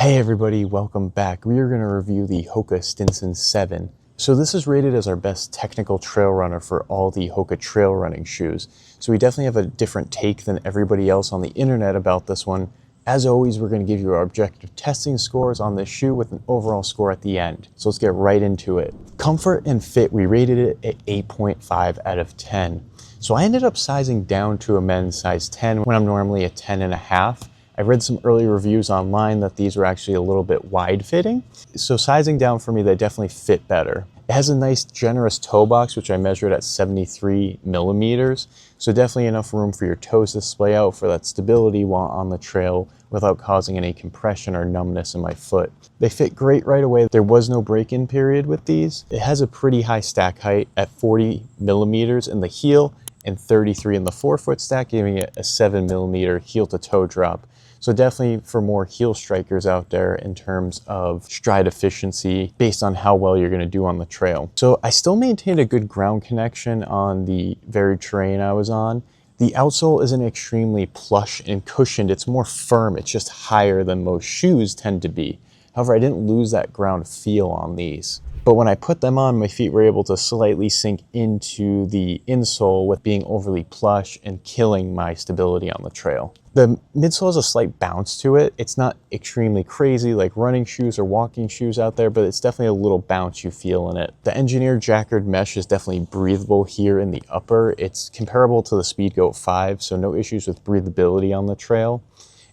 Hey everybody, welcome back. We are going to review the Hoka Stinson 7. So this is rated as our best technical trail runner for all the Hoka trail running shoes. So we definitely have a different take than everybody else on the internet about this one. As always, we're going to give you our objective testing scores on this shoe with an overall score at the end. So let's get right into it. Comfort and fit, we rated it at 8.5 out of 10. So I ended up sizing down to a men's size 10 when I'm normally a 10.5. I read some early reviews online that these were actually a little bit wide fitting. So sizing down for me, they definitely fit better. It has a nice generous toe box, which I measured at 73 millimeters. So definitely enough room for your toes to splay out for that stability while on the trail without causing any compression or numbness in my foot. They fit great right away. There was no break-in period with these. It has a pretty high stack height at 40 millimeters in the heel and 33 in the forefoot stack, giving it a 7 millimeter heel to toe drop. So definitely for more heel strikers out there in terms of stride efficiency based on how well you're going to do on the trail. So I still maintained a good ground connection on the varied terrain I was on. The outsole isn't extremely plush and cushioned. It's more firm. It's just higher than most shoes tend to be. However, I didn't lose that ground feel on these. But when I put them on, my feet were able to slightly sink into the insole with being overly plush and killing my stability on the trail. The midsole has a slight bounce to it. It's not extremely crazy like running shoes or walking shoes out there, but it's definitely a little bounce you feel in it. The engineered jacquard mesh is definitely breathable here in the upper. It's comparable to the Speedgoat 5, so no issues with breathability on the trail.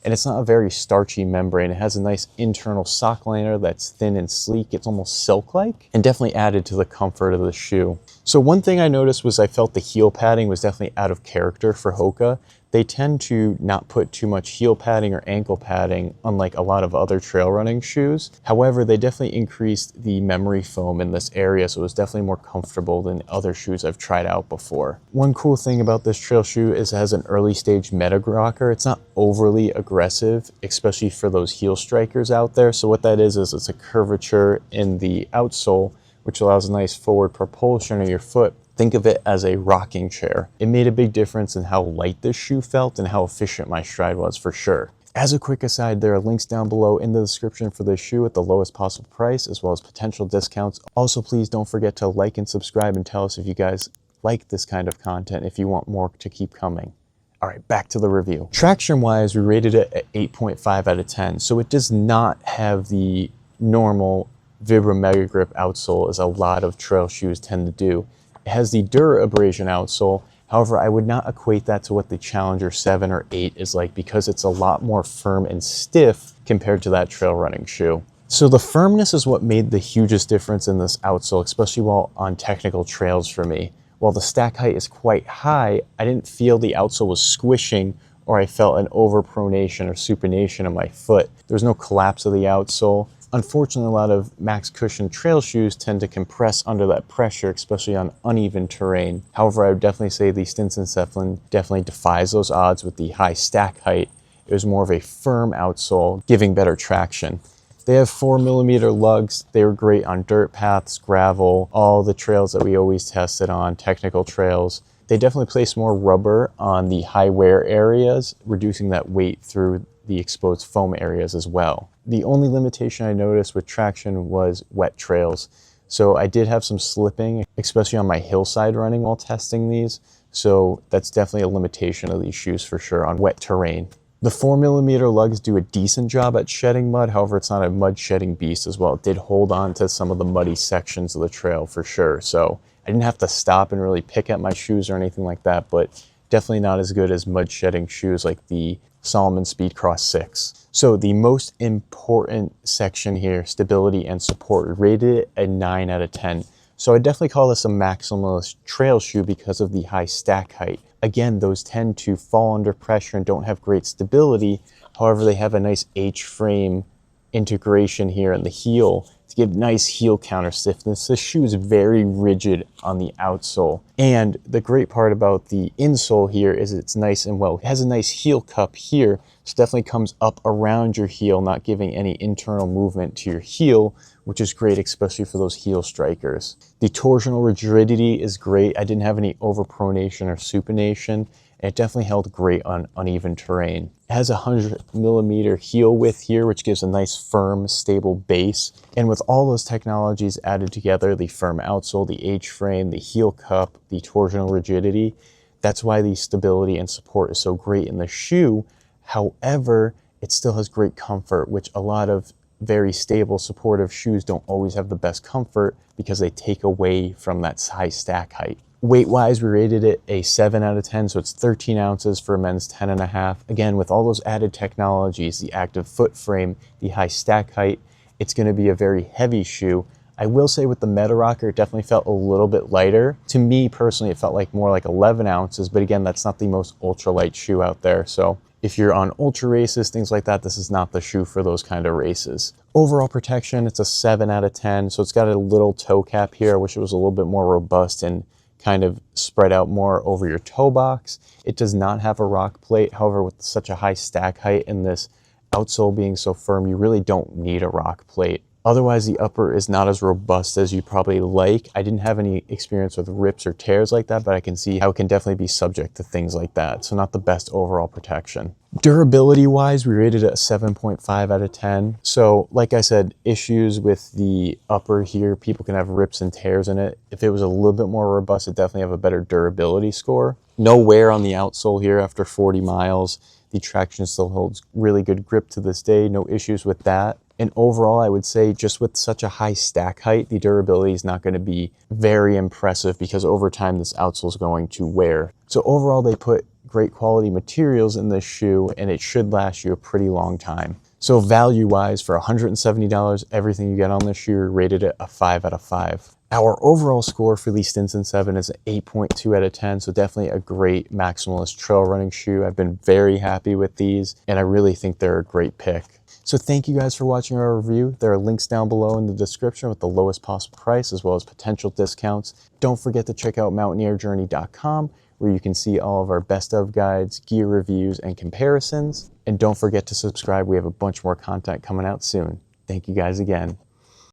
And it's not a very starchy membrane. It has a nice internal sock liner that's thin and sleek. It's almost silk-like and definitely added to the comfort of the shoe. So one thing I noticed was I felt the heel padding was definitely out of character for Hoka. They tend to not put too much heel padding or ankle padding, unlike a lot of other trail running shoes. However, they definitely increased the memory foam in this area, so it was definitely more comfortable than other shoes I've tried out before. One cool thing about this trail shoe is it has an early stage meta rocker. It's not overly aggressive, especially for those heel strikers out there. So what that is it's a curvature in the outsole, which allows a nice forward propulsion of your foot. Think of it as a rocking chair. It made a big difference in how light this shoe felt and how efficient my stride was for sure. As a quick aside, there are links down below in the description for this shoe at the lowest possible price, as well as potential discounts. Also, please don't forget to like and subscribe and tell us if you guys like this kind of content, if you want more to keep coming. All right, back to the review. Traction-wise, we rated it at 8.5 out of 10. So it does not have the normal Vibram Mega Grip outsole as a lot of trail shoes tend to do. It has the Dura abrasion outsole. However, I would not equate that to what the Challenger 7 or 8 is like because it's a lot more firm and stiff compared to that trail running shoe. So the firmness is what made the hugest difference in this outsole, especially while on technical trails for me. While the stack height is quite high, I didn't feel the outsole was squishing or I felt an overpronation or supination of my foot. There was no collapse of the outsole. Unfortunately, a lot of max cushion trail shoes tend to compress under that pressure, especially on uneven terrain. However, I would definitely say the Stinson 7 definitely defies those odds with the high stack height. It was more of a firm outsole, giving better traction. They have 4 millimeter lugs. They were great on dirt paths, gravel, all the trails that we always tested on, technical trails. They definitely place more rubber on the high wear areas, reducing that weight through the exposed foam areas as well. The only limitation I noticed with traction was wet trails. So I did have some slipping, especially on my hillside running while testing these. So that's definitely a limitation of these shoes for sure on wet terrain. The 4 millimeter lugs do a decent job at shedding mud. However, it's not a mud shedding beast as well. It did hold on to some of the muddy sections of the trail for sure. So I didn't have to stop and really pick at my shoes or anything like that, but definitely not as good as mud shedding shoes like the Salomon Speedcross 6. So the most important section here, stability and support, rated it a 9 out of 10. So I definitely call this a maximalist trail shoe because of the high stack height. Again, those tend to fall under pressure and don't have great stability. However, they have a nice H-frame integration here in the heel to give nice heel counter stiffness. This shoe is very rigid on the outsole. And the great part about the insole here is it's nice and well. It has a nice heel cup here, so it definitely comes up around your heel, not giving any internal movement to your heel, which is great, especially for those heel strikers. The torsional rigidity is great. I didn't have any overpronation or supination. and it definitely held great on uneven terrain. It has a 100mm heel width here, which gives a nice firm, stable base. And with all those technologies added together, the firm outsole, the H-frame, the heel cup, the torsional rigidity, that's why the stability and support is so great in the shoe. However, it still has great comfort, which a lot of very stable, supportive shoes don't always have the best comfort because they take away from that high stack height. Weight-wise, we rated it a 7 out of 10, so it's 13 ounces for a men's 10.5. Again, with all those added technologies, the active foot frame, the high stack height, it's going to be a very heavy shoe. I will say with the Meta Rocker, it definitely felt a little bit lighter. To me personally, it felt like more like 11 ounces, but again, that's not the most ultralight shoe out there. So if you're on ultra races, things like that, this is not the shoe for those kind of races. Overall protection, it's a 7 out of 10. So it's got a little toe cap here. I wish it was a little bit more robust and kind of spread out more over your toe box. It does not have a rock plate. However, with such a high stack height and this outsole being so firm, you really don't need a rock plate. Otherwise, the upper is not as robust as you probably like. I didn't have any experience with rips or tears like that, but I can see how it can definitely be subject to things like that. So not the best overall protection. Durability-wise, we rated it a 7.5 out of 10. So like I said, issues with the upper here, people can have rips and tears in it. If it was a little bit more robust, it definitely have a better durability score. No wear on the outsole here after 40 miles. The traction still holds really good grip to this day. No issues with that. And overall, I would say just with such a high stack height, the durability is not going to be very impressive because over time this outsole is going to wear. So overall, they put great quality materials in this shoe and it should last you a pretty long time. So value-wise, for $170, everything you get on this shoe, rated it a 5 out of 5. Our overall score for the Stinson 7 is an 8.2 out of 10, so definitely a great maximalist trail running shoe. I've been very happy with these, and I really think they're a great pick. So thank you guys for watching our review. There are links down below in the description with the lowest possible price as well as potential discounts. Don't forget to check out mountaineerjourney.com where you can see all of our best of guides, gear reviews, and comparisons. And don't forget to subscribe. We have a bunch more content coming out soon. Thank you guys again.